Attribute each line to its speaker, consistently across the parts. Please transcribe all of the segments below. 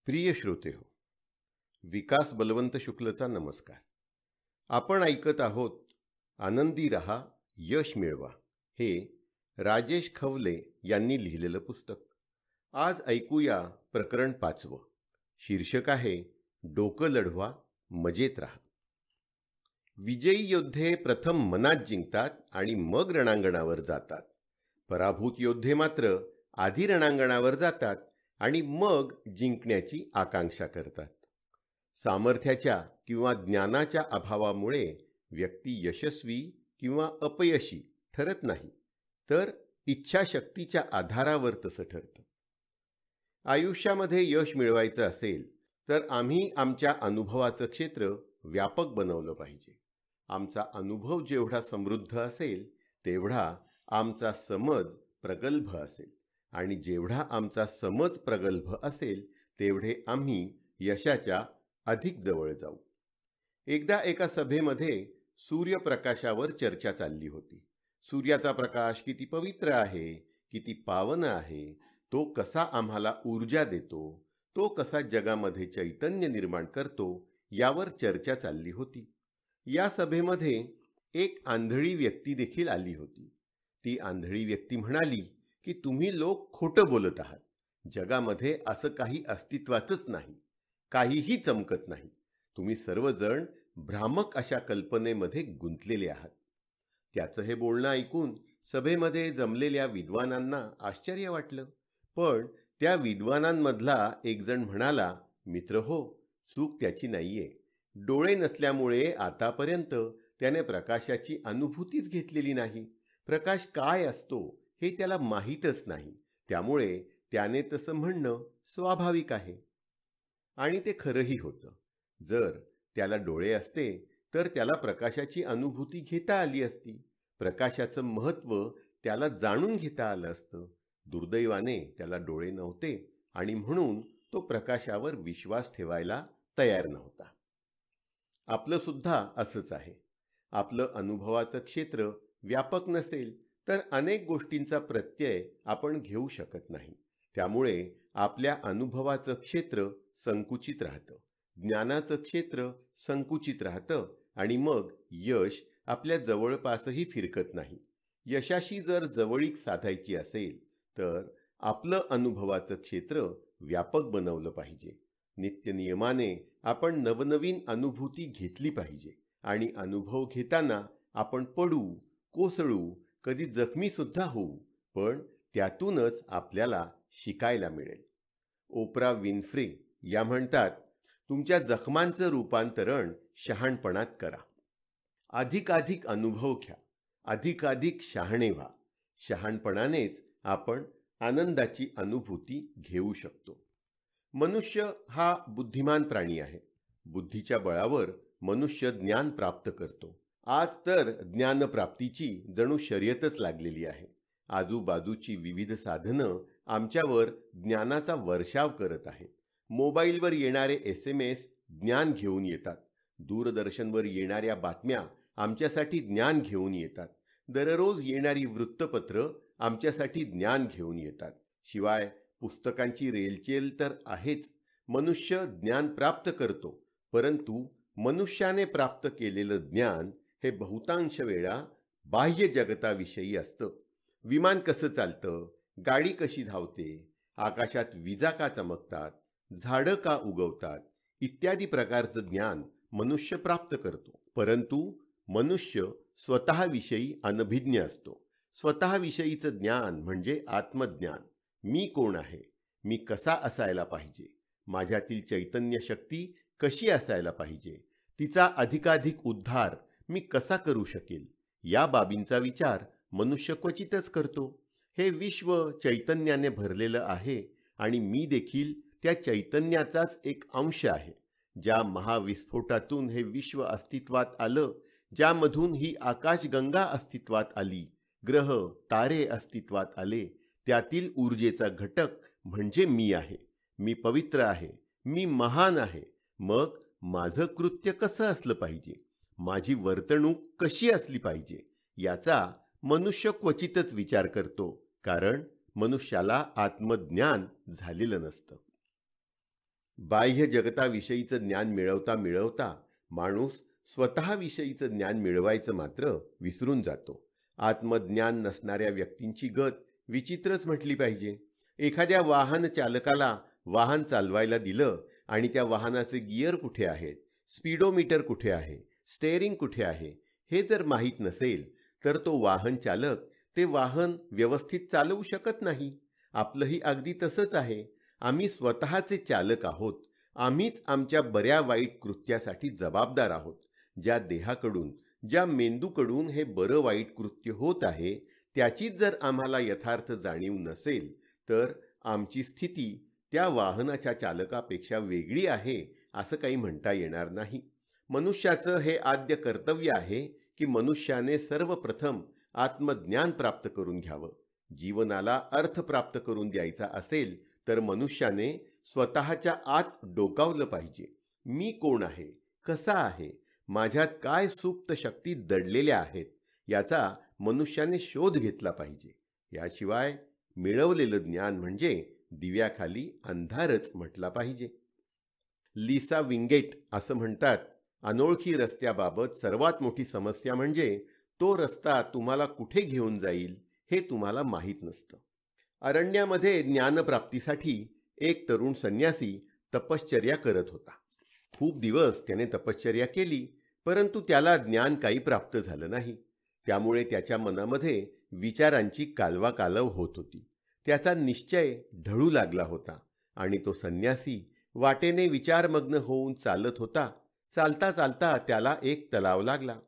Speaker 1: प्रिय श्रोते हो, विकास बलवंत शुक्लचा नमस्कार. आपण ऐकत आहोत आनंदी रहा, यश मिळवा हे राजेश खवले यांनी लिहिलेलं पुस्तक. आज ऐकूया प्रकरण 5. शीर्षक आहे डोकं लढवा, मजेत राहा. विजयी योद्धे प्रथम मनात जिंकतात आणि मग रणांगणावर जातात. पराभूत योद्धे मात्र आधी रणांगणावर जातात आणि मग जिंकण्याची आकांक्षा करतात. सामर्थ्याच्या किंवा ज्ञानाच्या अभावामुळे व्यक्ती यशस्वी किंवा अपयशी ठरत नाही, तर इच्छाशक्तीच्या आधारावर तसं ठरतं. आयुष्यामध्ये यश मिळवायचं असेल तर आम्ही आमच्या अनुभवाचं क्षेत्र व्यापक बनवलं पाहिजे. आमचा अनुभव जेवढा समृद्ध असेल तेवढा आमचा समज प्रगल्भ असेल, आणि जेवढा आमचा समज प्रगल्भ असेल तेवढे आम्ही यशाच्या अधिक जवळ जाऊ. एकदा एका सभेमध्ये सूर्यप्रकाशावर चर्चा चालली होती. सूर्याचा प्रकाश किती पवित्र आहे, किती पावन आहे, तो कसा आम्हाला ऊर्जा देतो, तो कसा जगामध्ये चैतन्य निर्माण करतो, यावर चर्चा चालली होती. या सभेमध्ये एक आंधळी व्यक्ती देखील आली होती. ती आंधळी व्यक्ती म्हणाली की तुम्ही लोक खोटं बोलत आहात. जगामध्ये असं काही अस्तित्वातच नाही, काहीही चमकत नाही. तुम्ही सर्वजण भ्रामक अशा कल्पनेमध्ये गुंतलेले आहात. त्याचं हे बोलणं ऐकून सभेमध्ये जमलेल्या विद्वानांना आश्चर्य वाटलं. पण त्या विद्वानांमधला एक जण म्हणाला, मित्र हो, चूक त्याची नाहीये. डोळे नसल्यामुळे आतापर्यंत त्याने प्रकाशाची अनुभूतीच घेतलेली नाही. प्रकाश काय असतो हे त्याला माहीतच नाही. त्यामुळे त्याने तसं म्हणणं स्वाभाविक आहे. आणि ते खरंही होतं. जर त्याला डोळे असते तर त्याला प्रकाशाची अनुभूती घेता आली असती. प्रकाशाचं महत्त्व त्याला जाणून घेता आलं असतं. दुर्दैवाने त्याला डोळे नव्हते आणि म्हणून तो प्रकाशावर विश्वास ठेवायला तयार नव्हता. आपलं सुद्धा असंच आहे. आपलं अनुभवाचं क्षेत्र व्यापक नसेल तर अनेक गोष्टींचा प्रत्यय आपण घेऊ शकत नाही. त्यामुळे आपल्या अनुभवाचं क्षेत्र संकुचित राहतं, ज्ञानाचं क्षेत्र संकुचित राहतं आणि मग यश आपल्या जवळपासही फिरकत नाही. यशाशी जर जवळीक साधायची असेल तर आपलं अनुभवाचं क्षेत्र व्यापक बनवलं पाहिजे. नित्यनियमाने आपण नवनवीन अनुभूती घेतली पाहिजे आणि अनुभव घेताना आपण पडू, कोसळू, कधी जखमी सुद्धा होऊ, पण त्यातूनच आपल्याला शिकायला मिळेल. ओप्रा विन्फ्रे या म्हणतात, तुमच्या जखमांचं रूपांतरण शहाणपणात करा. अधिकाधिक अनुभव घ्या, अधिकाधिक शहाणे व्हा. शहाणपणानेच आपण आनंदाची अनुभूती घेऊ शकतो. मनुष्य हा बुद्धिमान प्राणी आहे. बुद्धीच्या बळावर मनुष्य ज्ञान प्राप्त करतो. आज तर ज्ञानप्राप्तीची जणू शर्यतच लागलेली आहे. आजूबाजूची विविध साधनं आमच्यावर ज्ञानाचा वर्षाव करत आहेत. मोबाईलवर येणारे SMS ज्ञान घेऊन येतात. दूरदर्शनवर येणाऱ्या बातम्या आमच्यासाठी ज्ञान घेऊन येतात. दररोज येणारी वृत्तपत्र आमच्यासाठी ज्ञान घेऊन येतात. शिवाय पुस्तकांची रेलचेल तर आहेच. मनुष्य ज्ञान प्राप्त करतो, परंतु मनुष्याने प्राप्त केलेलं ज्ञान हे बहुतांश वेळा बाह्य जगताविषयी असतं. विमान कसं चालतं, गाडी कशी धावते, आकाशात विजा का चमकतात, झाडं का उगवतात, इत्यादी प्रकारचं ज्ञान मनुष्य प्राप्त करतो. परंतु मनुष्य स्वतःविषयी अनभिज्ञ असतो. स्वतःविषयीचं ज्ञान म्हणजे आत्मज्ञान. मी कोण आहे, मी कसा असायला पाहिजे, माझ्यातील चैतन्य शक्ती कशी असायला पाहिजे, तिचा अधिकाधिक उद्धार मी कसा करू शकेल, या बाबींचा विचार मनुष्य क्वचितच करतो. हे विश्व चैतन्याने भरलेलं आहे आणि मी देखील त्या चैतन्याचाच एक अंश आहे. ज्या महाविस्फोटातून हे विश्व अस्तित्वात आलं, ज्यामधून ही आकाशगंगा अस्तित्वात आली, ग्रह तारे अस्तित्वात आले, त्यातील ऊर्जेचा घटक म्हणजे मी आहे. मी पवित्र आहे, मी महान आहे. मग माझं कृत्य कसं असलं पाहिजे, माझी वर्तणूक कशी असली पाहिजे, याचा मनुष्य क्वचितच विचार करतो, कारण मनुष्याला आत्मज्ञान झालेलं नसतं. बाह्य जगताविषयीचं ज्ञान मिळवता मिळवता माणूस स्वतःविषयीचं ज्ञान मिळवायचं मात्र विसरून जातो. आत्मज्ञान नसणाऱ्या व्यक्तींची गत विचित्रच म्हटली पाहिजे. एखाद्या वाहन चालकाला वाहन चालवायला दिलं आणि त्या वाहनाचे गिअर कुठे आहेत, स्पीडोमीटर कुठे आहे, स्टेअरिंग कुठे आहे, हे जर माहीत नसेल तर तो वाहन चालक ते वाहन व्यवस्थित चालवू शकत नाही. आपलंही अगदी तसंच आहे. आम्ही स्वतःचे चालक आहोत. आम्हीच आमच्या बऱ्या वाईट कृत्यासाठी जबाबदार आहोत. ज्या देहाकडून, ज्या मेंदूकडून हे बरं वाईट कृत्य होत आहे त्याचीच जर आम्हाला यथार्थ जाणीव नसेल तर आमची स्थिती त्या वाहनाच्या चालकापेक्षा वेगळी आहे असं काही म्हणता येणार नाही. मनुष्याचं हे आद्य कर्तव्य आहे की मनुष्याने सर्वप्रथम आत्मज्ञान प्राप्त करून घ्यावं. जीवनाला अर्थ प्राप्त करून द्यायचा असेल तर मनुष्याने स्वतःच्या आत डोकावलं पाहिजे. मी कोण आहे, कसा आहे, माझ्यात काय सुप्त शक्ती दडलेल्या आहेत याचा मनुष्याने शोध घेतला पाहिजे. याशिवाय मिळवलेलं ज्ञान म्हणजे दिव्याखाली अंधारच म्हटला पाहिजे. लिसा विंगेट असं म्हणतात, अनोळखी रस्त्याबाबत सर्वात मोठी समस्या म्हणजे तो रस्ता तुम्हाला कुठे घेऊन जाईल हे तुम्हाला माहीत नसतं. अरण्यामध्ये ज्ञानप्राप्तीसाठी एक तरुण संन्यासी तपश्चर्या करत होता. खूप दिवस त्याने तपश्चर्या केली, परंतु त्याला ज्ञान काही प्राप्त झालं नाही. त्यामुळे त्याच्या मनामध्ये विचारांची कालवाकालव होत होती. त्याचा निश्चय ढळू लागला होता आणि तो संन्यासी वाटेने विचारमग्न होऊन चालत होता. चालता चालता त्याला एक तलाव लागला.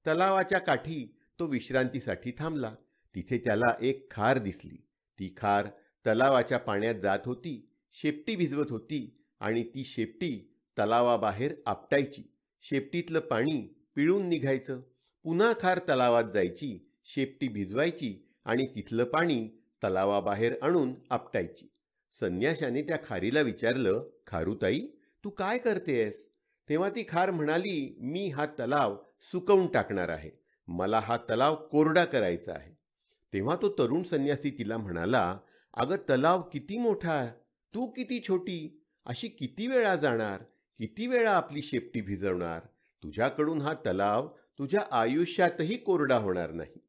Speaker 1: तलावाच्या काठी तो विश्रांतीसाठी थांबला. तिथे त्याला एक खार दिसली. ती खार तलावाच्या पाण्यात जात होती, शेपटी भिजवत होती आणि ती शेपटी तलावाबाहेर आपटायची. शेपटीतलं पाणी पिळून निघायचं. पुन्हा खार तलावात जायची, शेपटी भिजवायची आणि तिथलं पाणी तलावाबाहेर आणून आपटायची. संन्याशाने त्या खारीला विचारलं, खारुताई, तू काय करतेस? तेव्हा ती खार म्हणाली, मी हा तलाव सुकवून टाकणार आहे. मला हा तलाव कोरडा करायचा आहे. तेव्हा तो तरुण संन्यासी तिला म्हणाला, अगं तलाव किती मोठा, तू किती छोटी, अशी किती वेळा जाणार, किती वेळा आपली शेपटी भिजवणार? तुझ्याकडून हा तलाव तुझ्या आयुष्यातही कोरडा होणार नाही.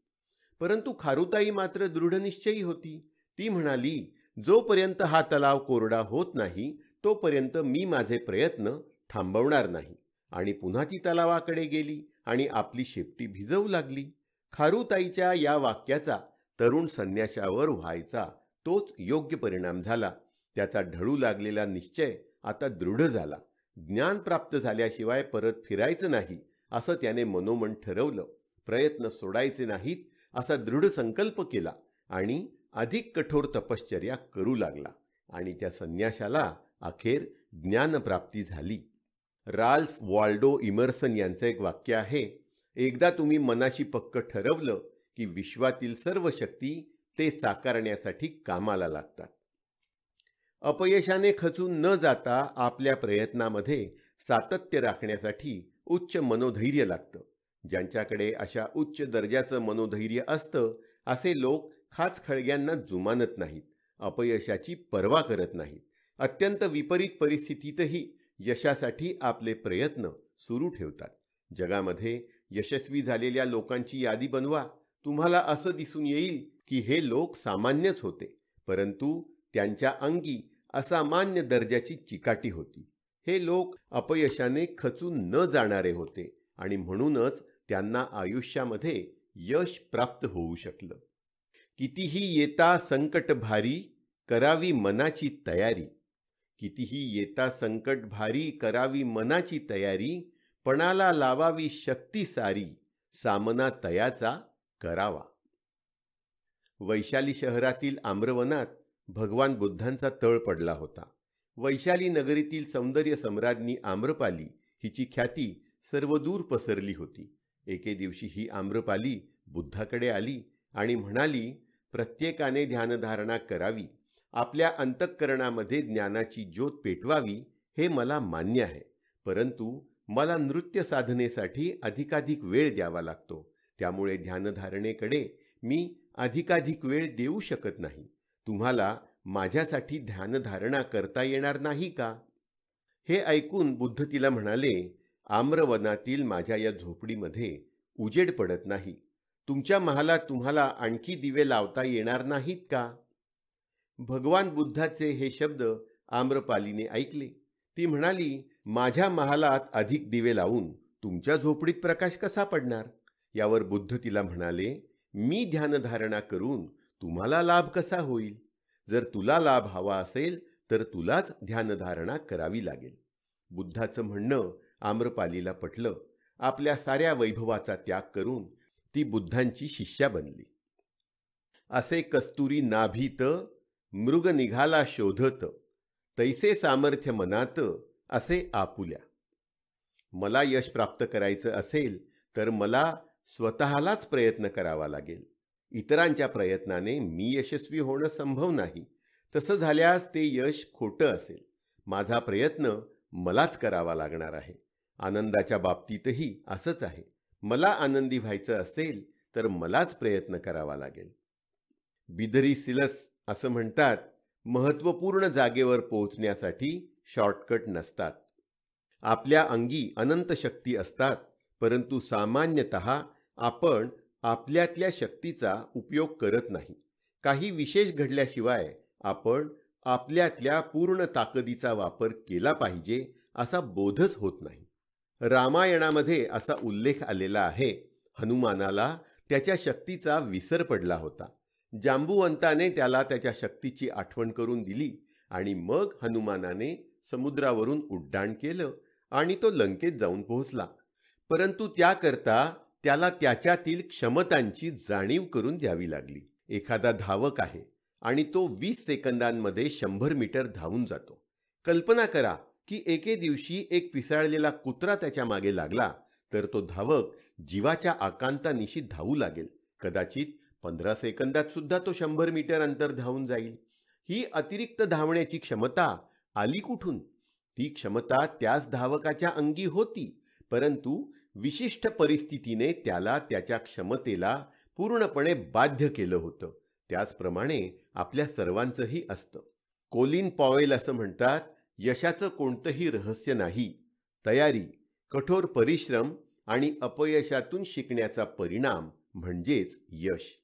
Speaker 1: परंतु खारुताई मात्र दृढनिश्चयी होती. ती म्हणाली, जोपर्यंत हा तलाव कोरडा होत नाही तोपर्यंत मी माझे प्रयत्न थांबवणार नाही. आणि पुन्हा ती तलावाकडे गेली आणि आपली शेपटी भिजवू लागली. खारुताईच्या या वाक्याचा तरुण संन्याशावर व्हायचा तोच योग्य परिणाम झाला. त्याचा ढळू लागलेला निश्चय आता दृढ झाला. ज्ञान प्राप्त झाल्याशिवाय परत फिरायचं नाही असं त्याने मनोमन ठरवलं. प्रयत्न सोडायचे नाहीत असा दृढ संकल्प केला आणि अधिक कठोर तपश्चर्या करू लागला आणि त्या संन्याशाला अखेर ज्ञानप्राप्ती झाली. राल्फ वॉल्डो इमर्सन यांचं एक वाक्य आहे, एकदा तुम्ही मनाशी पक्क ठरवलं की विश्वातील सर्व शक्ती ते साकारण्यासाठी कामाला लागतात. अपयशाने खचून न जाता आपल्या प्रयत्नामध्ये सातत्य राखण्यासाठी उच्च मनोधैर्य लागतं. ज्यांच्याकडे अशा उच्च दर्जाचं मनोधैर्य असतं असे लोक खाचखळग्यांना जुमानत नाहीत, अपयशाची पर्वा करत नाहीत. अत्यंत विपरीत परिस्थितीतही यशासाठी आपले प्रयत्न सुरू ठेवतात. जगामध्ये यशस्वी झालेल्या लोकांची यादी बनवा. तुम्हाला असं दिसून येईल की हे लोक सामान्यच होते, परंतु त्यांच्या अंगी असामान्य दर्जाची चिकाटी होती. हे लोक अपयशाने खचून न जाणारे होते आणि म्हणूनच त्यांना आयुष्यामध्ये यश प्राप्त होऊ शकलं. कितीही येता संकट भारी, करावी मनाची तयारी. कितीही येता संकट भारी, करावी मनाची तयारी. पणाला लावावी शक्ती सारी, सामना तयाचा करावा. वैशाली शहरातील आम्रवनात भगवान बुद्धांचा तळ पडला होता. वैशाली नगरीतील सौंदर्य सम्राज्ञी आम्रपाली हिची ख्याती सर्वदूर पसरली होती. एके दिवशी ही आम्रपाली बुद्धाकडे आली आणि म्हणाली, प्रत्येकाने ध्यानधारणा करावी, आपल्या अंतःकरणामध्ये ज्ञानाची ज्योत पेटवावी हे मला मान्य आहे, परंतु मला नृत्य साधनेसाठी अधिकाधिक वेळ द्यावा लागतो. त्यामुळे ध्यानधारणेकडे मी अधिकाधिक वेळ देऊ शकत नाही. तुम्हाला माझ्यासाठी ध्यानधारणा करता येणार नाही का? हे ऐकून बुद्ध तिला म्हणाले, आम्रवनातील माझ्या या झोपडीमध्ये उजेड पडत नाही. तुमच्या महालात तुम्हाला आणखी दिवे लावता येणार नाहीत का? भगवान बुद्धाचे हे शब्द आम्रपालीने ऐकले. ती म्हणाली, माझ्या महालात अधिक दिवे लावून तुमच्या झोपडीत प्रकाश कसा पडणार? यावर बुद्ध तिला म्हणाले, मी ध्यानधारणा करून तुम्हाला लाभ कसा होईल? जर तुला लाभ हवा असेल तर तुलाच ध्यानधारणा करावी लागेल. बुद्धाचं म्हणणं आम्रपालीला पटलं. आपल्या साऱ्या वैभवाचा त्याग करून ती बुद्धांची शिष्या बनली. असे कस्तुरी नाभीत मृग निघाला शोधत, तैसे सामर्थ्य मनात असे आपुल्या. मला यश प्राप्त करायचं असेल तर मला स्वतःलाच प्रयत्न करावा लागेल. इतरांच्या प्रयत्नाने मी यशस्वी होणं संभव नाही. तसं झाल्यास ते यश खोटं असेल. माझा प्रयत्न मलाच करावा लागणार आहे. आनंदाच्या बाबतीतही असंच आहे. मला आनंदी व्हायचं असेल तर मलाच प्रयत्न करावा लागेल. बिदरी सिलस असं म्हणतात, महत्त्वपूर्ण जागेवर पोहोचण्यासाठी शॉर्टकट नसतात. आपल्या अंगी अनंत शक्ती असतात, परंतु सामान्यतः आपण आपल्यातल्या शक्तीचा उपयोग करत नाही. काही विशेष घडल्याशिवाय आपण आपल्यातल्या पूर्ण ताकदीचा वापर केला पाहिजे असा बोधच होत नाही. रामायणामध्ये असा उल्लेख आलेला आहे, हनुमानाला त्याच्या शक्तीचा विसर पडला होता. जांबुवंताने त्याला त्याच्या शक्तीची आठवण करून दिली आणि मग हनुमानाने समुद्रावरून उड्डाण केलं आणि तो लंकेत जाऊन पोहोचला. परंतु त्याकरता त्याला त्याच्यातील क्षमतांची जाणीव करून द्यावी लागली. एखादा धावक आहे आणि तो 20 सेकंदांमध्ये 100 मीटर धावून जातो. कल्पना करा की एके दिवशी एक पिसाळलेला कुत्रा त्याच्या मागे लागला तर तो धावक जीवाच्या आकांतानिशी धावू लागेल. कदाचित 15 सेकंदात सुद्धा तो 100 मीटर अंतर धावून जाईल. ही अतिरिक्त धावण्याची क्षमता आली कुठून? ती क्षमता त्याच धावकाच्या अंगी होती, परंतु विशिष्ट परिस्थितीने त्याला त्याच्या क्षमतेला पूर्णपणे बाध्य केलं होतं. त्याचप्रमाणे आपल्या सर्वांचंही असतं. कोलिन पॉवेल असं म्हणतात, यशाचं कोणतंही रहस्य नाही. तयारी, कठोर परिश्रम आणि अपयशातून शिकण्याचा परिणाम म्हणजेच यश.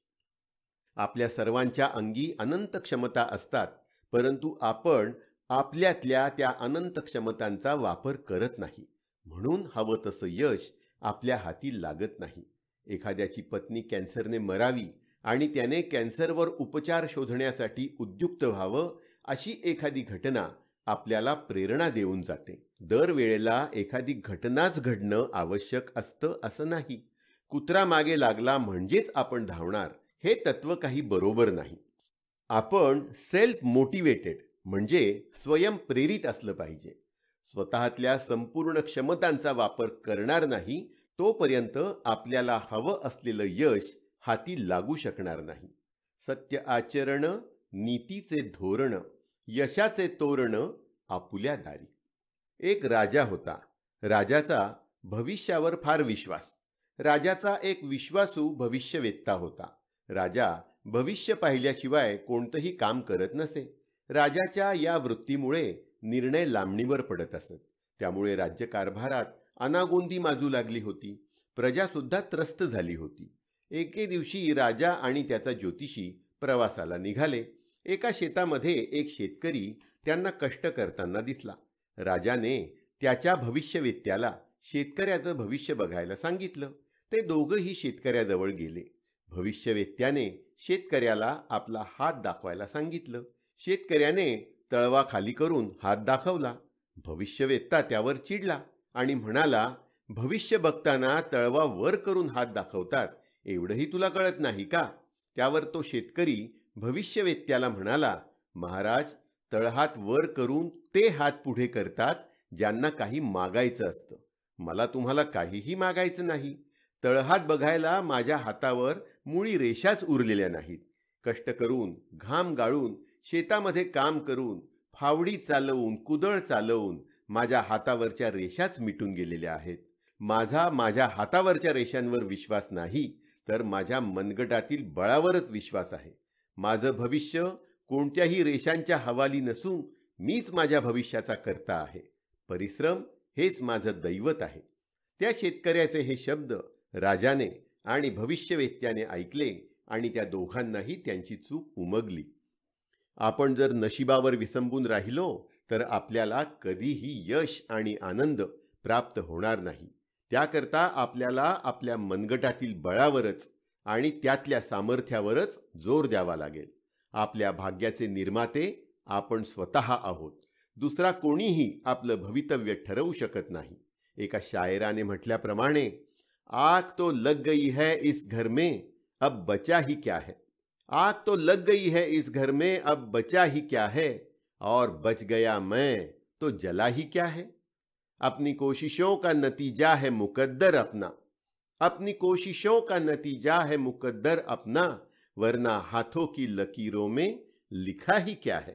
Speaker 1: आपल्या सर्वांच्या अंगी अनंत क्षमता असतात, परंतु आपण आपल्यातल्या त्या अनंत क्षमतांचा वापर करत नाही. म्हणून हवं तसं यश आपल्या हाती लागत नाही. एखाद्याची पत्नी कॅन्सरने मरावी आणि त्याने कॅन्सरवर उपचार शोधण्यासाठी उद्युक्त व्हावं, अशी एखादी घटना आपल्याला प्रेरणा देऊन जाते. दरवेळेला एखादी घटनाच घडणं आवश्यक असतं असं नाही. कुत्रा मागे लागला म्हणजेच आपण धावणार, हे तत्व काही बरोबर नाही. आपण सेल्फ मोटिवेटेड म्हणजे स्वयंप्रेरित असलं पाहिजे. स्वतःतल्या संपूर्ण क्षमतांचा वापर करणार नाही तोपर्यंत आपल्याला हवं असलेलं यश हाती लागू शकणार नाही. सत्य आचरण, नीतीचे धोरण, यशाचे तोरण आपुल्या दारी. एक राजा होता. राजाचा भविष्यावर फार विश्वास. राजाचा एक विश्वासू भविष्यवेत्ता होता. राजा भविष्य पाहिल्याशिवाय कोणतंही काम करत नसे. राजाच्या या वृत्तीमुळे निर्णय लांबणीवर पडत असत. त्यामुळे राज्यकारभारात अनागोंदी माजू लागली होती. प्रजासुद्धा त्रस्त झाली होती. एके दिवशी राजा आणि त्याचा ज्योतिषी प्रवासाला निघाले. एका शेतामध्ये एक शेतकरी त्यांना कष्ट करताना दिसला. राजाने त्याच्या भविष्यवेत्याला शेतकऱ्याचं भविष्य बघायला सांगितलं. ते दोघंही शेतकऱ्याजवळ गेले. भविष्यवेत्याने शेतकऱ्याला आपला हात दाखवायला सांगितलं. शेतकऱ्याने तळवा खाली करून हात दाखवला. भविष्यवेत्ता त्यावर चिडला आणि म्हणाला, भविष्य बघताना तळवा वर करून हात दाखवतात, एवढंही तुला कळत नाही का? त्यावर तो शेतकरी भविष्यवेत्याला म्हणाला, महाराज, तळहात वर करून ते हात पुढे करतात ज्यांना काही मागायचं असतं. मला तुम्हाला काहीही मागायचं नाही. तळहात बघायला माझ्या हातावर मुळी रेषाच उरलेल्या नाहीत. कष्ट करून, घाम गाळून, शेतामध्ये काम करून, फावडी चालवून, कुदळ चालवून माझ्या हातावरच्या रेषाच मिटून गेलेल्या आहेत. माझ्या हातावरच्या रेषांवर विश्वास नाही, तर माझ्या मनगटातील बळावरच विश्वास आहे. माझं भविष्य कोणत्याही रेषांच्या हवाली नसून मीच माझ्या भविष्याचा कर्ता आहे. परिश्रम हेच माझं दैवत आहे. त्या शेतकऱ्याचे हे शब्द राजाने आणि भविष्यवेत्त्याने ऐकले आणि त्या दोघांनाही त्यांची चूक उमगली. आपण जर नशिबावर विसंबून राहिलो तर आपल्याला कधीही यश आणि आनंद प्राप्त होणार नाही. त्याकरता आपल्याला आपल्या मनगटातील बळावरच आणि त्यातल्या सामर्थ्यावरच जोर द्यावा लागेल. आपल्या भाग्याचे निर्माते आपण स्वतः आहोत. दुसरा कोणीही आपलं भवितव्य ठरवू शकत नाही. एका शायराने म्हटल्याप्रमाणे, आग तो लग गई है इस घर में, अब बचा ही क्या है. आग तो लग गई है इस घर में, अब बचा ही क्या है, और बच गया मैं तो जला ही क्या है. अपनी कोशिशों का नतीजा है मुकद्दर अपना, अपनी कोशिशों का नतीजा है मुकद्दर अपना, वरना हाथों की लकीरों में लिखा ही क्या है.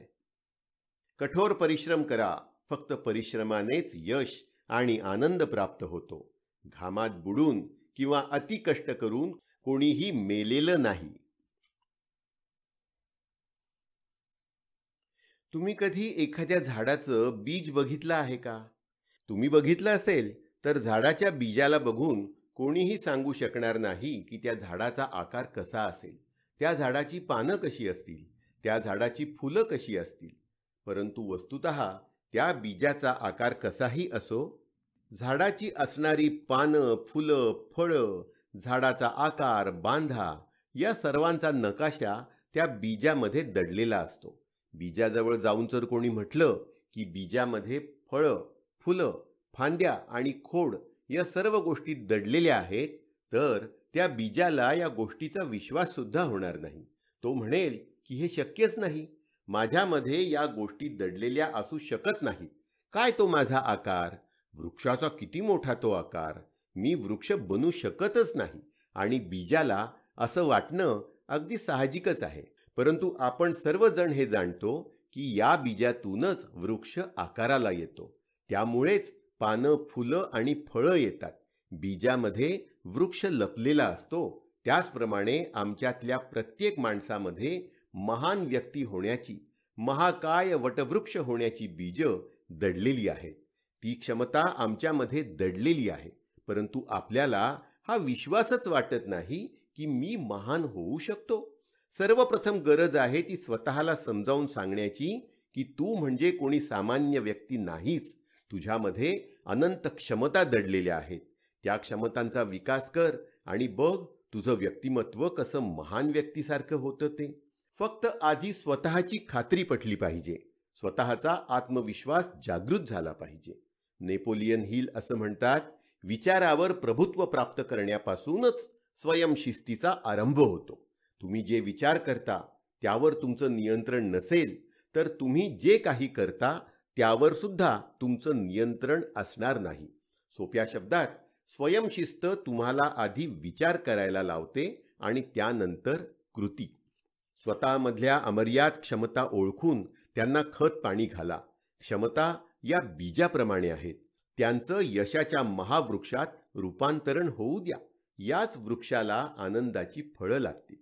Speaker 1: कठोर परिश्रम करा, फक्त परिश्रमानेच यश आणि आनंद प्राप्त होतो. घामात बुडून किंवा अति कष्ट करून कोणीही मेलेलं नाही. तुम्ही कधी एखाद्या झाडाचं बीज बघितलं आहे का? तुम्ही बघितलं असेल तर झाडाच्या बीजाला बघून कोणीही सांगू शकणार नाही की त्या झाडाचा आकार कसा असेल, त्या झाडाची पानं कशी असतील, त्या झाडाची फुलं कशी असतील. परंतु वस्तुतः त्या बीजाचा आकार कसाही असो, झाडाची असणारी पानं, फुलं, फळं, झाडाचा आकार, बांधा या सर्वांचा नकाशा त्या बीजामध्ये दडलेला असतो. बीजाजवळ जाऊन जर कोणी म्हटलं की बीजामध्ये फळं, फुलं, फांद्या आणि खोड या सर्व गोष्टी दडलेल्या आहेत, तर त्या बीजाला या गोष्टीचा विश्वास सुद्धा होणार नाही. तो म्हणेल की हे शक्यच नाही, माझ्यामध्ये या गोष्टी दडलेल्या असू शकत नाहीत. काय तो माझा आकार, वृक्षाचा किती मोठा तो आकार, मी वृक्ष बनू शकतच नाही. आणि बीजाला असं वाटणं अगदी साहजिकच आहे. परंतु आपण सर्वजण हे जाणतो की या बीजातूनच वृक्ष आकाराला येतो. त्यामुळेच पानं, फुलं आणि फळं येतात. बीजामध्ये वृक्ष लपलेला असतो. त्याचप्रमाणे आमच्यातल्या प्रत्येक माणसामध्ये महान व्यक्ती होण्याची, महाकाय वटवृक्ष होण्याची बीज दडलेली आहेत. ती क्षमता आमच्यामध्ये दडलेली आहे. परंतु आपल्याला हा विश्वासच वाटत नाही की मी महान होऊ शकतो. सर्वप्रथम गरज आहे ती स्वतःला समजावून सांगण्याची की तू म्हणजे कोणी सामान्य व्यक्ती नाहीस. तुझ्यामध्ये अनंत क्षमता दडलेल्या आहेत. त्या क्षमतांचा विकास कर आणि बघ तुझं व्यक्तिमत्व कसं महान व्यक्तीसारखं होतं ते. फक्त आधी स्वतःची खात्री पटली पाहिजे. स्वतःचा आत्मविश्वास जागृत झाला पाहिजे. नेपोलियन हिल असं म्हणतात, विचारावर प्रभुत्व प्राप्त करण्यापासूनच स्वयंशिस्तीचा आरंभ होतो. तुम्ही जे विचार करता त्यावर तुमचं नियंत्रण नसेल तर तुम्ही जे काही करता त्यावर सुद्धा तुमचं नियंत्रण असणार नाही. सोप्या शब्दात, स्वयंशिस्त तुम्हाला आधी विचार करायला लावते आणि त्यानंतर कृती. स्वतःमधल्या अमर्याद क्षमता ओळखून त्यांना खत पाणी घाला. क्षमता या बीजाप्रमाणे आहेत. त्यांचं यशाच्या महावृक्षात रूपांतरण होऊ द्या. याच वृक्षाला आनंदाची फळं लागतील.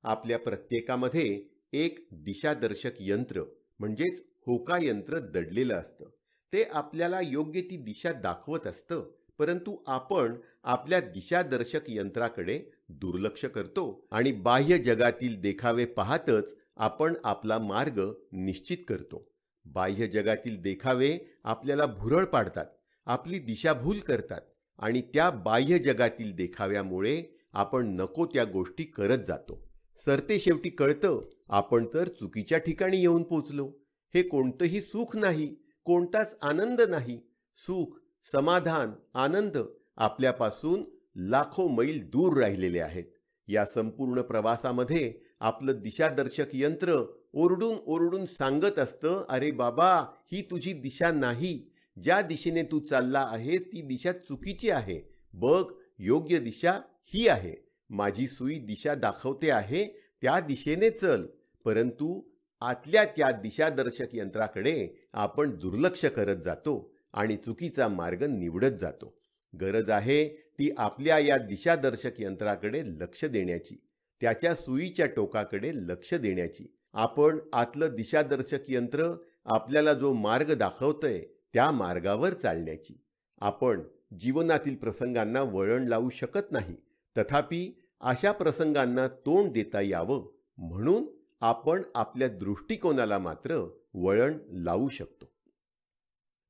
Speaker 1: आपल्या प्रत्येकामध्ये एक दिशादर्शक यंत्र म्हणजेच होका यंत्र दडलेलं असतं. ते आपल्याला योग्य ती दिशा दाखवत असतं. परंतु आपण आपल्या दिशादर्शक यंत्राकडे दुर्लक्ष करतो आणि बाह्य जगातील देखावे पाहतच आपण आपला मार्ग निश्चित करतो. बाह्य जगातील देखावे आपल्याला भुरळ पाडतात, आपली दिशाभूल करतात आणि त्या बाह्य जगातील देखाव्यामुळे आपण नको त्या गोष्टी करत जातो. सरते शेवटी कळतं, आपण तर चुकीच्या ठिकाणी येऊन पोचलो. हे कोणतंही सुख नाही, कोणताच आनंद नाही. सुख, समाधान, आनंद आपल्यापासून लाखो मैल दूर राहिलेले आहेत. या संपूर्ण प्रवासामध्ये आपलं दिशादर्शक यंत्र ओरडून ओरडून सांगत असतं, अरे बाबा, ही तुझी दिशा नाही. ज्या दिशेने तू चालला आहेस ती दिशा चुकीची आहे. बघ, योग्य दिशा ही आहे. माझी सुई दिशा दाखवते आहे, त्या दिशेने चल. परंतु आतल्या त्या दिशादर्शक यंत्राकडे आपण दुर्लक्ष करत जातो आणि चुकीचा मार्ग निवडत जातो. गरज आहे ती आपल्या या दिशादर्शक यंत्राकडे लक्ष देण्याची, त्याच्या सुईच्या टोकाकडे लक्ष देण्याची. आपण आतलं दिशादर्शक यंत्र आपल्याला जो मार्ग दाखवतंय त्या मार्गावर चालण्याची. आपण जीवनातील प्रसंगांना वळण लावू शकत नाही, तथापि अशा प्रसंगांना तोंड देता यावं म्हणून आपण आपल्या दृष्टिकोनाला मात्र वळण लावू शकतो.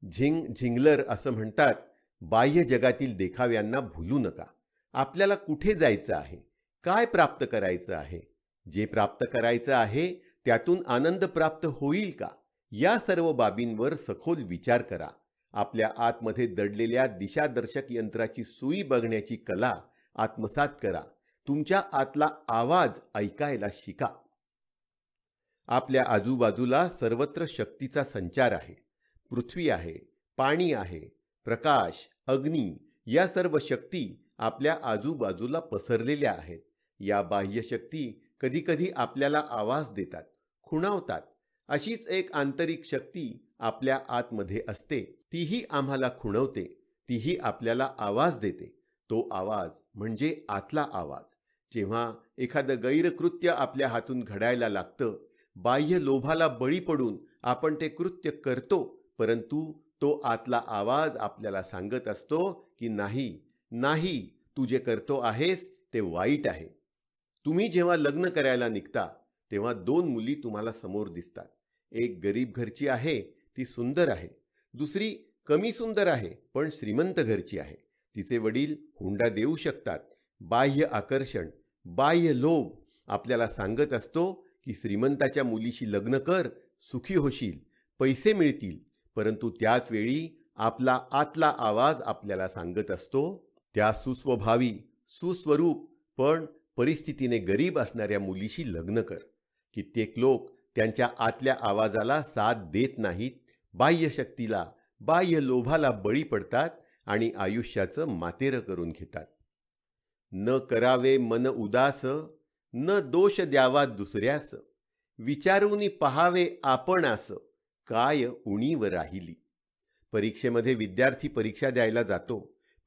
Speaker 1: झिंगलर असं म्हणतात, बाह्य जगातील देखाव्यांना भुलू नका. आपल्याला कुठे जायचं आहे, काय प्राप्त करायचं आहे, जे प्राप्त करायचं आहे त्यातून आनंद प्राप्त होईल का, या सर्व बाबींवर सखोल विचार करा. आपल्या आतमध्ये दडलेल्या दिशादर्शक यंत्राची सुई बघण्याची कला आत्मसात करा. तुमच्या आतला आवाज ऐकायला शिका. आपल्या आजूबाजूला सर्वत्र शक्तीचा संचार आहे. पृथ्वी आहे, पाणी आहे, प्रकाश, अग्नी या सर्व शक्ती आपल्या आजूबाजूला पसरलेल्या आहेत. या बाह्य शक्ती कधीकधी आपल्याला आवाज देतात, खुणावतात. अशीच एक आंतरिक शक्ती आपल्या आतमध्ये असते. तीही आम्हाला खुणवते, तीही आपल्याला आवाज देते. तो आवाज म्हणजे आतला आवाज. जेव्हा एखादं गैरकृत्य आपल्या हातून घडायला लागतं, बाह्य लोभाला बळी पडून आपण ते कृत्य करतो, परंतु तो आतला आवाज आपल्याला सांगत असतो की नाही नाही, तू जे करतो आहेस ते वाईट आहे. तुम्ही जेव्हा लग्न करायला निघता तेव्हा 2 मुली तुम्हाला समोर दिसतात. एक गरीब घरची आहे, ती सुंदर आहे. दुसरी कमी सुंदर आहे पण श्रीमंत घरची आहे. तिचे वडील हुंडा देऊ शकतात. बाह्य आकर्षण, बाह्य लोभ आपल्याला सांगत असतो की श्रीमंताच्या मुलीशी लग्न कर, सुखी होशील, पैसे मिळतील. परंतु त्याच वेळी आपला आतला आवाज आपल्याला सांगत असतो, त्या सुस्वभावी, सुस्वरूप पण परिस्थितीने गरीब असणाऱ्या मुलीशी लग्न कर. कित्येक लोक त्यांच्या आतल्या आवाजाला साथ देत नाहीत, बाह्य शक्तीला, बाह्य लोभाला बळी पडतात आणि आयुष्याचं मातेरं करून घेतात. न करावे मन उदास, न दोष द्यावा दुसऱ्यास, विचारूनी पहावे आपण असं, काय उणीव राहिली. परीक्षेमध्ये विद्यार्थी परीक्षा द्यायला जातो.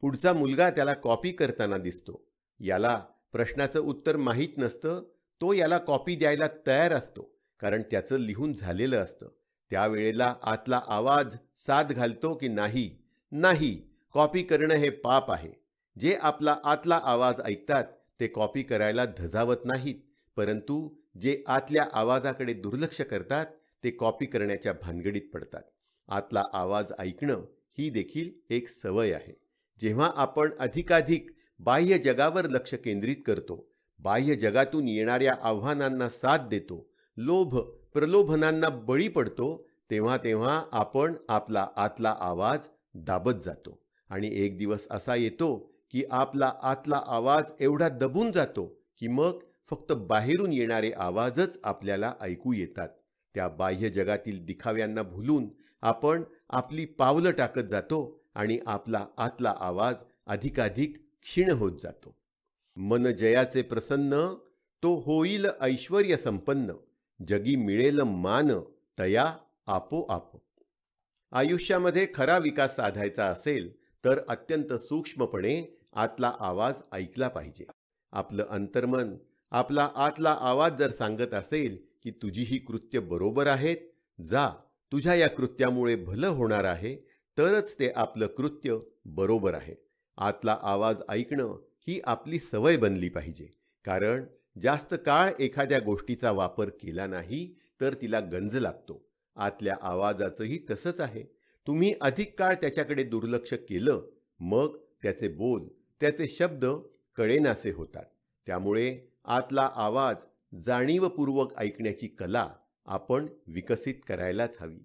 Speaker 1: पुढचा मुलगा त्याला कॉपी करताना दिसतो. याला प्रश्नाचं उत्तर माहीत नसतं, तो याला कॉपी द्यायला तयार असतो, कारण त्याचं लिहून झालेलं असतं. त्यावेळेला आतला आवाज साथ घालतो की नाही नाही, कॉपी करणं हे पाप आहे. जे आपला आतला आवाज ऐकतात ते कॉपी करायला धजावत नाहीत, परंतु जे आतल्या आवाजाकडे दुर्लक्ष करतात ते कॉपी करण्याच्या भानगडीत पडतात. आतला आवाज ऐकणं ही देखील एक सवय आहे. जेव्हा आपण अधिकाधिक बाह्य जगावर लक्ष केंद्रित करतो, बाह्य जगातून येणाऱ्या आव्हानांना साथ देतो, लोभ प्रलोभनांना बळी पडतो, तेव्हा तेव्हा आपण आपला आतला आवाज दाबत जातो. आणि एक दिवस असा येतो की आपला आतला आवाज एवढा दबून जातो की मग फक्त बाहेरून येणारे आवाजच आपल्याला ऐकू येतात. त्या बाह्य जगातील दिखाव्यांना भुलून आपण आपली पावलं टाकत जातो आणि आपला आतला आवाज अधिकाधिक क्षीण होत जातो. मन जयाचे प्रसन्न, तो होईल ऐश्वर्य संपन्न, जगी मिळेल मान तया आपोआप. आयुष्यामध्ये खरा विकास साधायचा असेल तर अत्यंत सूक्ष्मपणे आतला आवाज ऐकला पाहिजे. आपलं अंतर्मन, आपला आतला आवाज जर सांगत असेल की तुझी ही कृत्य बरोबर आहेत, जा, तुझ्या या कृत्यामुळे भलं होणार आहे, तरच ते आपलं कृत्य बरोबर आहे. आतला आवाज ऐकणं ही आपली सवय बनली पाहिजे. कारण जास्त काळ एखाद्या गोष्टीचा वापर केला नाही तर तिला गंज लागतो. आतल्या आवाजाचंही तसंच आहे. तुम्ही अधिक काळ त्याच्याकडे दुर्लक्ष केलं, मग त्याचे बोल, त्याचे शब्द कळेनासे होतात. त्यामुळे आतला आवाज जाणीवपूर्वक ऐकण्याची कला आपण विकसित करायलाच हवी.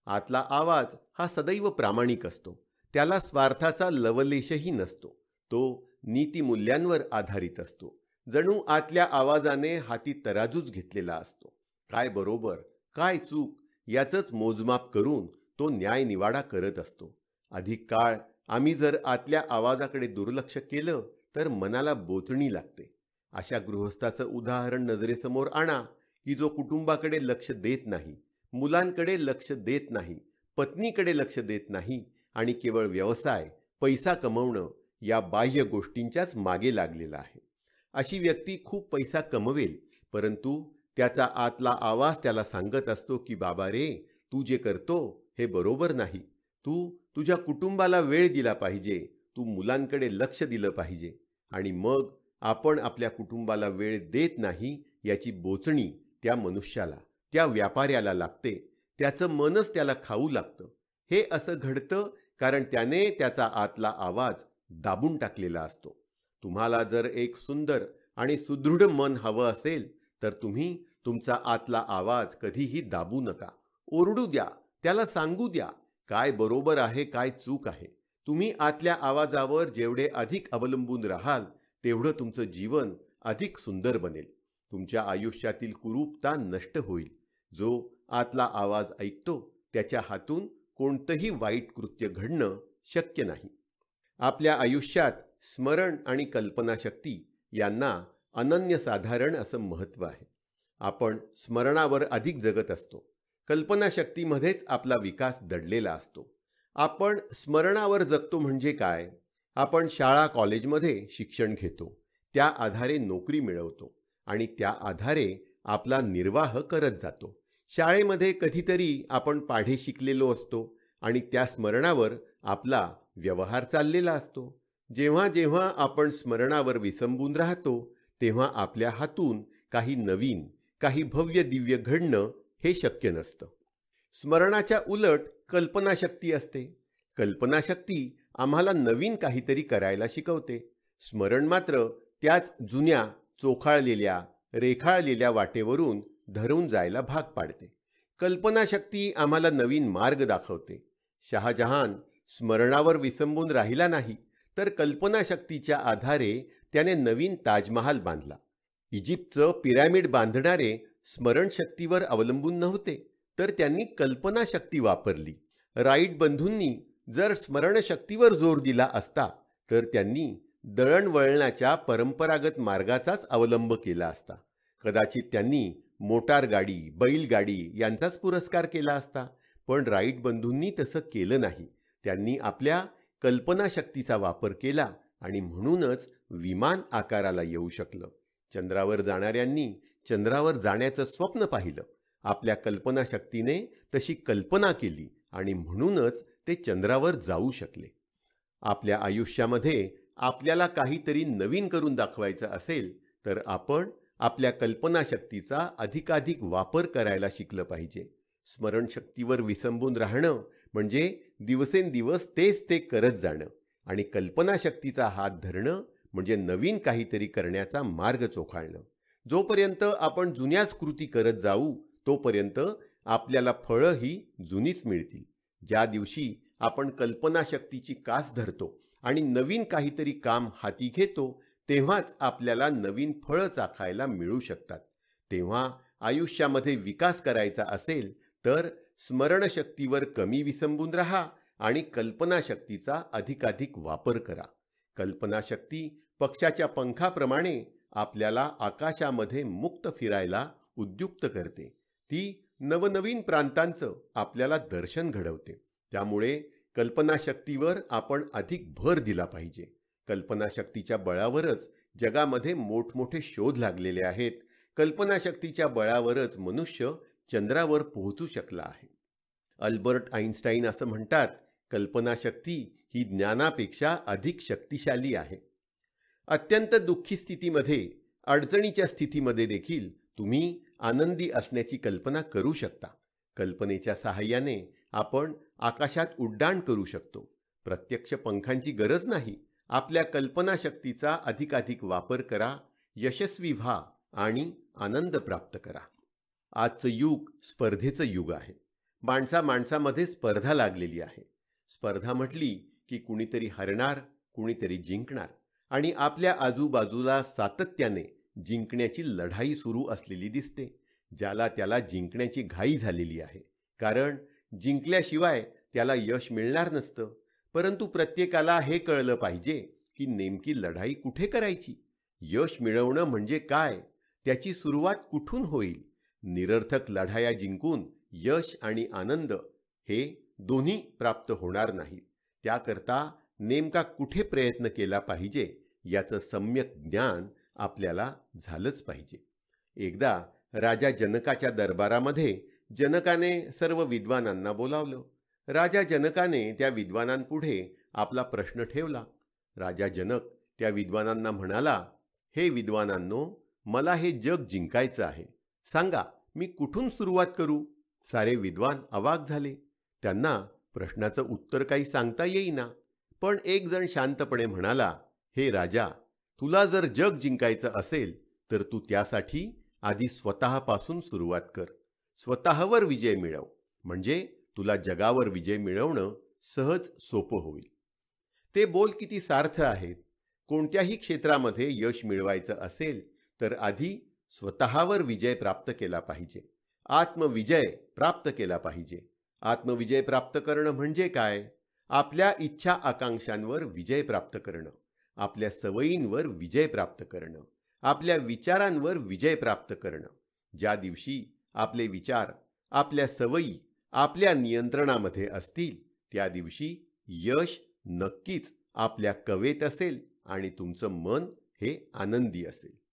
Speaker 1: आतला आवाज हा सदैव प्रामाणिक असतो. त्याला स्वार्थाचा लवलेशही नसतो. तो नीतिमूल्यांवर आधारित असतो. जणू आतल्या आवाजाने हाती तराजूच घेतलेला असतो. काय बरोबर, काय चूक याचंच मोजमाप करून तो न्यायनिवाडा करत असतो. अधिक काळ आम्ही जर आतल्या आवाजाकडे दुर्लक्ष केलं तर मनाला बोचणी लागते. अशा गृहस्थाचं उदाहरण नजरेसमोर आणा की जो कुटुंबाकडे लक्ष देत नाही, मुलांकडे लक्ष देत नाही, पत्नीकडे लक्ष देत नाही आणि केवळ व्यवसाय, पैसा कमवणं या बाह्य गोष्टींच्याच मागे लागलेला आहे. अशी व्यक्ती खूप पैसा कमवेल, परंतु त्याचा आतला आवाज त्याला सांगत असतो की बाबा रे, तू जे करतो हे बरोबर नाही. तू तुझ्या कुटुंबाला वेळ दिला पाहिजे, तू मुलांकडे लक्ष दिलं पाहिजे. आणि मग आपण आपल्या कुटुंबाला वेळ देत नाही याची बोचणी त्या मनुष्याला, त्या व्यापाऱ्याला लागते. त्याचं मनच त्याला खाऊ लागतं. हे असं घडतं कारण त्याने त्याचा आतला आवाज दाबून टाकलेला असतो. तुम्हाला जर एक सुंदर आणि सुदृढ मन हवं असेल तर तुम्ही तुमचा आतला आवाज कधीही दाबू नका. ओरडू द्या, त्याला सांगू द्या काय बरोबर आहे, काय चूक आहे. तुम्ही आतल्या आवाजावर जेवढे अधिक अवलंबून राहाल तेवढं तुमचं जीवन अधिक सुंदर बनेल. तुमच्या आयुष्यातील कुरूपता नष्ट होईल. जो आतला आवाज ऐकतो त्याच्या हातून कोणतंही वाईट कृत्य घडणं शक्य नाही. आपल्या आयुष्यात स्मरण आणि कल्पनाशक्ती यांना अनन्यसाधारण असं महत्त्व आहे. आपण स्मरणावर अधिक जगत असतो. कल्पनाशक्तीमध्येच आपला विकास दडलेला असतो. आपण स्मरणावर जगतो म्हणजे काय? आपण शाळा कॉलेजमध्ये शिक्षण घेतो, त्या आधारे नोकरी मिळवतो आणि त्या आधारे आपला निर्वाह करत जातो. शाळेमध्ये कधीतरी आपण पाढे शिकलेलो असतो आणि त्या स्मरणावर आपला व्यवहार चाललेला असतो. जेव्हा जेव्हा आपण स्मरणावर विसंबून राहतो तेव्हा आपल्या हातून काही नवीन, काही भव्य दिव्य घडणं हे शक्य नसतं. स्मरणाच्या उलट कल्पनाशक्ती असते. कल्पनाशक्ती आम्हाला नवीन काहीतरी करायला शिकवते. स्मरण मात्र त्याच जुन्या, चोखाळलेल्या, रेखाळलेल्या वाटेवरून धरून जायला भाग पाडते. कल्पनाशक्ती आम्हाला नवीन मार्ग दाखवते. शहाजहान स्मरणावर विसंबून राहिला नाही, तर कल्पनाशक्तीच्या आधारे त्याने नवीन ताजमहाल बांधला. इजिप्तचं पिरॅमिड बांधणारे स्मरणशक्तीवर अवलंबून नव्हते, तर त्यांनी कल्पनाशक्ती वापरली. राईट बंधूंनी जर स्मरणशक्तीवर जोर दिला असता तर त्यांनी दळणवळणाच्या परंपरागत मार्गाचाच अवलंब केला असता. कदाचित त्यांनी मोटार गाडी, बैलगाडी यांचाच पुरस्कार केला असता. पण राईट बंधूंनी तसं केलं नाही. त्यांनी आपल्या कल्पनाशक्तीचा वापर केला आणि म्हणूनच विमान आकाराला येऊ शकलं. चंद्रावर जाणाऱ्यांनी चंद्रावर जाण्याचं स्वप्न पाहिलं. आपल्या कल्पनाशक्तीने तशी कल्पना केली आणि म्हणूनच ते चंद्रावर जाऊ शकले. आपल्या आयुष्यामध्ये आपल्याला काहीतरी नवीन करून दाखवायचं असेल तर आपण आपल्या कल्पनाशक्तीचा अधिकाधिक वापर करायला शिकलं पाहिजे. स्मरणशक्तीवर विसंबून राहणं म्हणजे दिवसेंदिवस तेच ते करत जाणं आणि कल्पनाशक्तीचा हात धरणं म्हणजे नवीन काहीतरी करण्याचा मार्ग चोखाळणं. जोपर्यंत आपण जुन्याच कृती करत जाऊ तोपर्यंत आपल्याला फळं ही जुनीच मिळतील. ज्या दिवशी आपण कल्पनाशक्तीची कास धरतो आणि नवीन काहीतरी काम हाती घेतो तेव्हाच आपल्याला नवीन फळं चाखायला मिळू शकतात. तेव्हा आयुष्यामध्ये विकास करायचा असेल तर स्मरणशक्तीवर कमी विसंबून राहा आणि कल्पनाशक्तीचा अधिकाधिक वापर करा. कल्पनाशक्ती पक्षाच्या पंखाप्रमाणे आपल्याला आकाशामध्ये मुक्त फिरायला उद्युक्त करते. ती नवनवीन प्रांतांचं आपल्याला दर्शन घडवते. त्यामुळे कल्पनाशक्तीवर आपण अधिक भर दिला पाहिजे. कल्पनाशक्तीच्या बळावरच जगामध्ये मोठमोठे शोध लागलेले आहेत. कल्पनाशक्तीच्या बळावरच मनुष्य चंद्रावर पोहोचू शकला आहे. अल्बर्ट आइन्स्टाईन असं म्हणतात, कल्पनाशक्ती ही ज्ञानापेक्षा अधिक शक्तिशाली आहे. अत्यंत दुःखी स्थितीमध्ये, अडचणीच्या स्थितीमध्ये देखील तुम्ही आनंदी असण्याची कल्पना करू शकता. कल्पनेच्या सहाय्याने आपण आकाशात उड्डाण करू शकतो. प्रत्यक्ष पंखांची गरज नाही. आपल्या कल्पनाशक्तीचा अधिकाधिक वापर करा, यशस्वी व्हा आणि आनंद प्राप्त करा. आजचं युग स्पर्धेचं युग आहे. माणसामध्ये स्पर्धा लागलेली आहे. स्पर्धा म्हटली की कुणीतरी हरणार, कुणीतरी जिंकणार आणि आपल्या आजूबाजूला सातत्याने जिंकण्याची लढाई सुरू असलेली दिसते. ज्याला त्याला जिंकण्याची घाई झालेली आहे, कारण जिंकल्याशिवाय त्याला यश मिळणार नसतं. परंतु प्रत्येकाला हे कळलं पाहिजे की नेमकी लढाई कुठे करायची, यश मिळवणं म्हणजे काय, त्याची सुरुवात कुठून होईल. निरर्थक लढाया जिंकून यश आणि आनंद हे दोन्ही प्राप्त होणार नाहीत. त्याकरता नेमका कुठे प्रयत्न केला पाहिजे याचं सम्यक ज्ञान आपल्याला झालंच पाहिजे. एकदा राजा जनकाच्या दरबारामध्ये जनकाने सर्व विद्वानांना बोलावलं राजा जनकाने त्या विद्वानांपुढे आपला प्रश्न ठेवला. राजा जनक त्या विद्वानांना म्हणाला, हे विद्वानांनो, मला हे जग जिंकायचं आहे. सांगा, मी कुठून सुरुवात करू? सारे विद्वान अवाक झाले. त्यांना प्रश्नाचं उत्तर काही सांगता येईना. पण एक जण शांतपणे म्हणाला, हे राजा, तुला जर जग जिंकायचं असेल तर तू त्यासाठी आधी स्वतःपासून सुरुवात कर. स्वतःवर विजय मिळव, म्हणजे तुला जगावर विजय मिळवणं सहज सोपं होईल. ते बोल किती सार्थ आहेत. कोणत्याही क्षेत्रामध्ये यश मिळवायचं असेल तर आधी स्वतःवर विजय प्राप्त केला पाहिजे. आत्मविजय प्राप्त केला पाहिजे. आत्मविजय प्राप्त करणं म्हणजे काय? आपल्या इच्छा आकांक्षांवर विजय प्राप्त करणं, आपल्या सवयींवर विजय प्राप्त करणं, आपल्या विचारांवर विजय प्राप्त करणं. ज्या दिवशी आपले विचार, आपल्या सवयी आपल्या नियंत्रणामध्ये असतील, त्या दिवशी यश नक्कीच आपल्या कवेत असेल आणि तुमचं मन हे आनंदी असेल.